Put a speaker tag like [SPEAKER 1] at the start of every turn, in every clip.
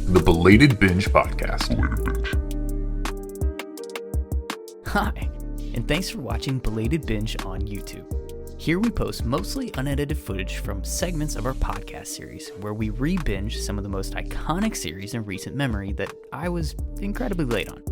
[SPEAKER 1] the Belated Binge podcast.
[SPEAKER 2] Hi, and thanks for watching Belated Binge on YouTube. Here we post mostly unedited footage from segments of our podcast series where we re-binge some of the most iconic series in recent memory that I was incredibly late on.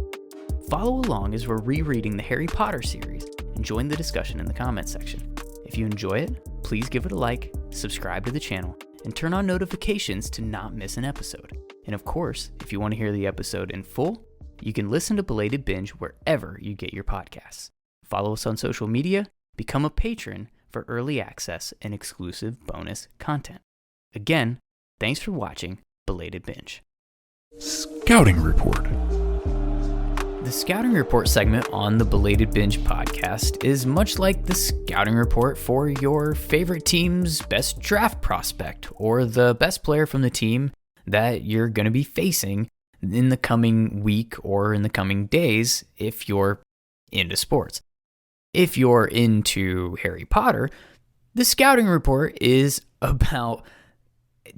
[SPEAKER 2] Follow along as we're rereading the Harry Potter series and join the discussion in the comment section. If you enjoy it, please give it a like, subscribe to the channel, and turn on notifications to not miss an episode. And of course, if you want to hear the episode in full, you can listen to Belated Binge wherever you get your podcasts. Follow us on social media, become a patron for early access and exclusive bonus content. Again, thanks for watching Belated Binge.
[SPEAKER 1] Scouting Report.
[SPEAKER 2] The Scouting Report segment on the Belated Binge podcast is much like the Scouting Report for your favorite team's best draft prospect or the best player from the team that you're going to be facing in the coming week or in the coming days if you're into sports. If you're into Harry Potter, the Scouting Report is about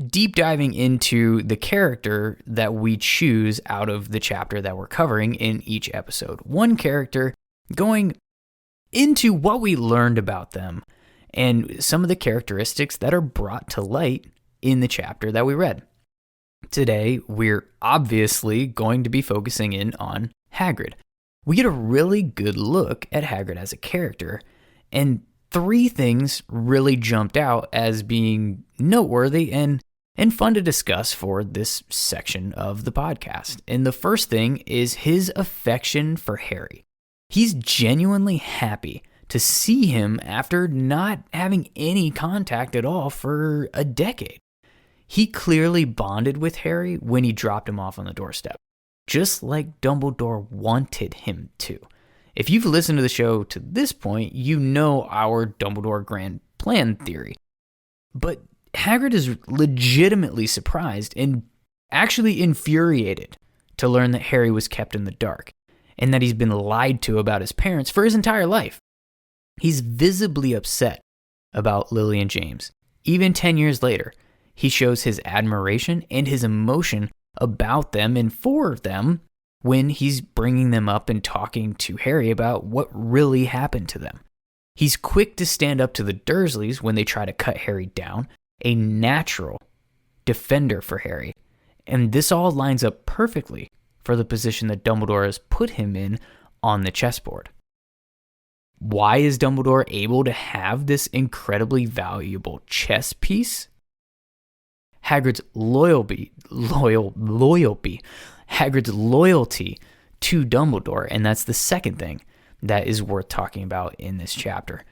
[SPEAKER 2] deep diving into the character that we choose out of the chapter that we're covering in each episode. One character going into what we learned about them and some of the characteristics that are brought to light in the chapter that we read. Today, we're obviously going to be focusing in on Hagrid. We get a really good look at Hagrid as a character, and three things really jumped out as being noteworthy and fun to discuss for this section of the podcast. And the first thing is his affection for Harry. He's genuinely happy to see him after not having any contact at all for a decade. He clearly bonded with Harry when he dropped him off on the doorstep, just like Dumbledore wanted him to. If you've listened to the show to this point, you know our Dumbledore grand plan theory. But Hagrid is legitimately surprised and actually infuriated to learn that Harry was kept in the dark and that he's been lied to about his parents for his entire life. He's visibly upset about Lily and James. Even 10 years later, he shows his admiration and his emotion about them and for them when he's bringing them up and talking to Harry about what really happened to them. He's quick to stand up to the Dursleys when they try to cut Harry down, a natural defender for Harry. And this all lines up perfectly for the position that Dumbledore has put him in on the chessboard. Why is Dumbledore able to have this incredibly valuable chess piece? Hagrid's loyalty to Dumbledore, and that's the second thing that is worth talking about in this chapter.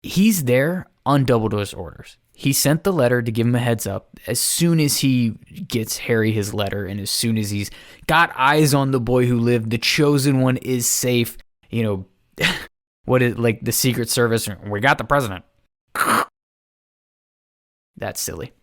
[SPEAKER 2] He's there on Dumbledore's orders. He sent the letter to give him a heads up as soon as he gets Harry his letter and as soon as he's got eyes on the boy who lived, the chosen one is safe. You know, what is like the Secret Service, we got the president. That's silly.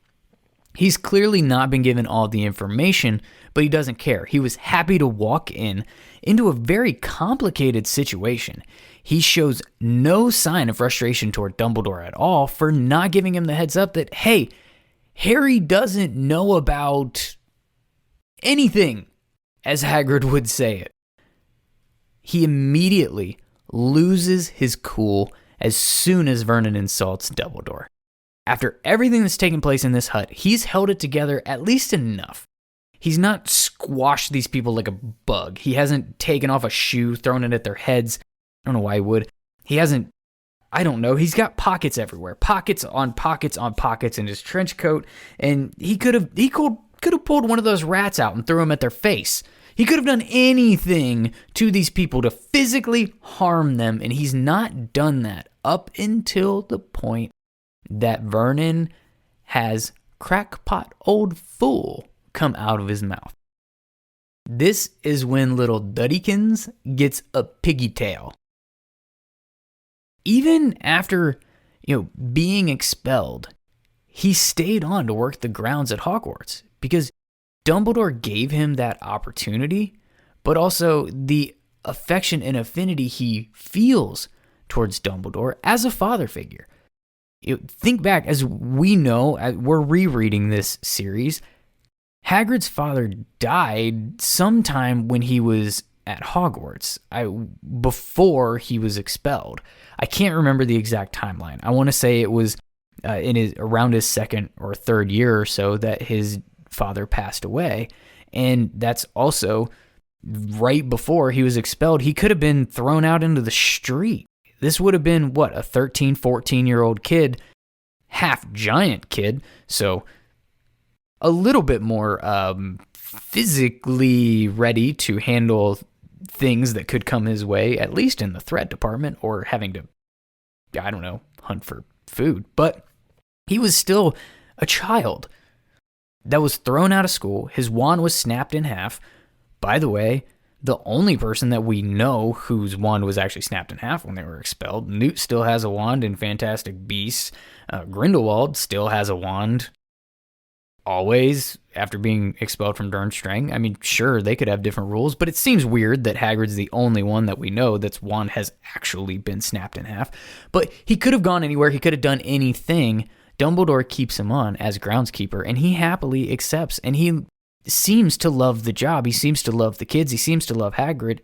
[SPEAKER 2] He's clearly not been given all the information, but he doesn't care. He was happy to walk into a very complicated situation. He shows no sign of frustration toward Dumbledore at all for not giving him the heads up that, hey, Harry doesn't know about anything, as Hagrid would say it. He immediately loses his cool as soon as Vernon insults Dumbledore. After everything that's taken place in this hut, he's held it together at least enough. He's not squashed these people like a bug. He hasn't taken off a shoe, thrown it at their heads. I don't know why he would. He hasn't, I don't know. He's got pockets everywhere. Pockets on pockets on pockets in his trench coat. And he could have pulled one of those rats out and threw them at their face. He could have done anything to these people to physically harm them. And he's not done that up until the point that Vernon has crackpot old fool come out of his mouth. This is when little Duddykins gets a piggy tail. Even after, being expelled, he stayed on to work the grounds at Hogwarts because Dumbledore gave him that opportunity, but also the affection and affinity he feels towards Dumbledore as a father figure. Think back, as we know, we're rereading this series, Hagrid's father died sometime when he was at Hogwarts, before he was expelled. I can't remember the exact timeline. I want to say it was around his second or third year or so that his father passed away. And that's also right before he was expelled. He could have been thrown out into the street. This would have been, a 13, 14-year-old kid, half giant kid, so a little bit more physically ready to handle things that could come his way, at least in the threat department, or having to, hunt for food. But he was still a child that was thrown out of school. His wand was snapped in half. By the way, the only person that we know whose wand was actually snapped in half when they were expelled. Newt still has a wand in Fantastic Beasts. Grindelwald still has a wand. Always, after being expelled from Durmstrang. I mean, sure, they could have different rules, but it seems weird that Hagrid's the only one that we know that's wand has actually been snapped in half. But he could have gone anywhere. He could have done anything. Dumbledore keeps him on as groundskeeper, and he happily accepts, and he seems to love the job. He seems to love the kids. He seems to love Hagrid.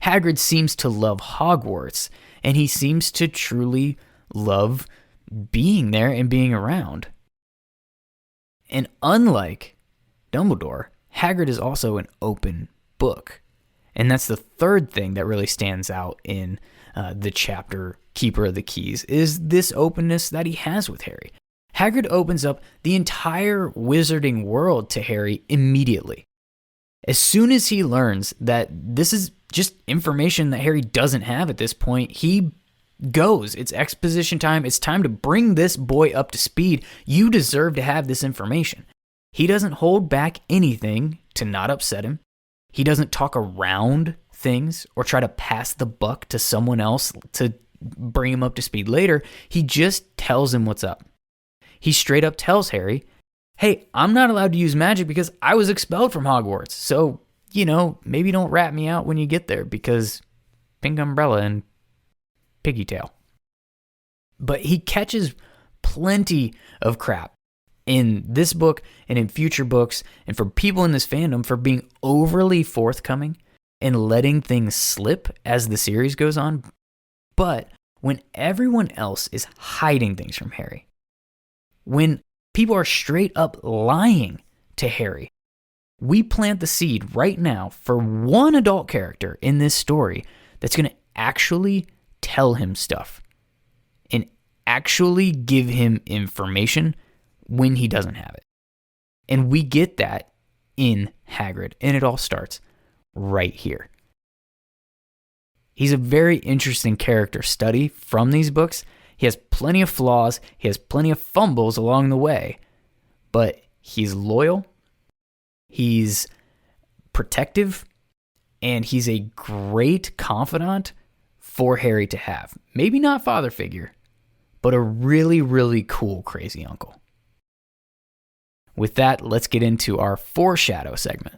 [SPEAKER 2] Hagrid seems to love Hogwarts, and he seems to truly love being there and being around. And unlike Dumbledore, Hagrid is also an open book. And that's the third thing that really stands out in the chapter Keeper of the Keys, is this openness that he has with Harry. Hagrid opens up the entire wizarding world to Harry immediately. As soon as he learns that this is just information that Harry doesn't have at this point, he goes. It's exposition time. It's time to bring this boy up to speed. You deserve to have this information. He doesn't hold back anything to not upset him. He doesn't talk around things or try to pass the buck to someone else to bring him up to speed later. He just tells him what's up. He straight up tells Harry, hey, I'm not allowed to use magic because I was expelled from Hogwarts. So, maybe don't rat me out when you get there because Pink Umbrella and Piggytail. But he catches plenty of crap in this book and in future books and for people in this fandom for being overly forthcoming and letting things slip as the series goes on. But when everyone else is hiding things from Harry, when people are straight up lying to Harry, we plant the seed right now for one adult character in this story that's going to actually tell him stuff and actually give him information when he doesn't have it. And we get that in Hagrid, and it all starts right here. He's a very interesting character study from these books. He has plenty of flaws, he has plenty of fumbles along the way, but he's loyal, he's protective, and he's a great confidant for Harry to have. Maybe not father figure, but a really, really cool crazy uncle. With that, let's get into our foreshadow segment.